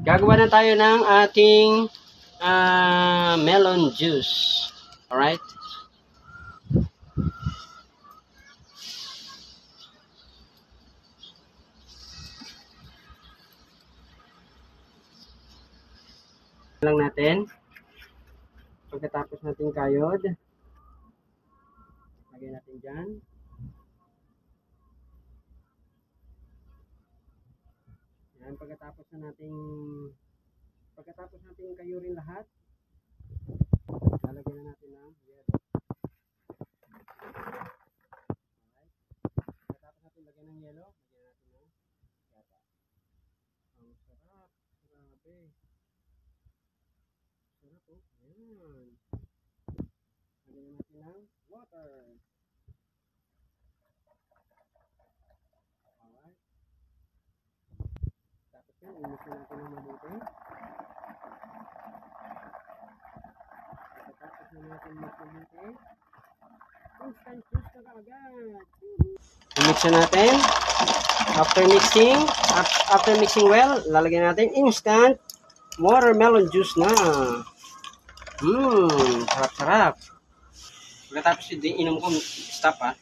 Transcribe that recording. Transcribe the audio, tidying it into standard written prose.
Gagawa na tayo ng ating melon juice. Alright? Lang natin. Pagkatapos natin kayod, lagay natin dyan. Yan, pagkatapos natin kayurin lahat, lalagyan na natin ng yelo. Alright. Pagkatapos natin lagyan ng yelo, lagyan natin ng yata. Ang sarap. Grabe. Sarap oh. Ayan. Lagyan natin ng water. Alright. Tapos yan, inis na natin ng mabuti. Pagkatapos na natin mabuti, instant juice na kaagad. I-mix na natin. After mixing well, lalagyan natin instant watermelon juice na. Sarap-sarap. Pagkatapos inom ko, stop ha.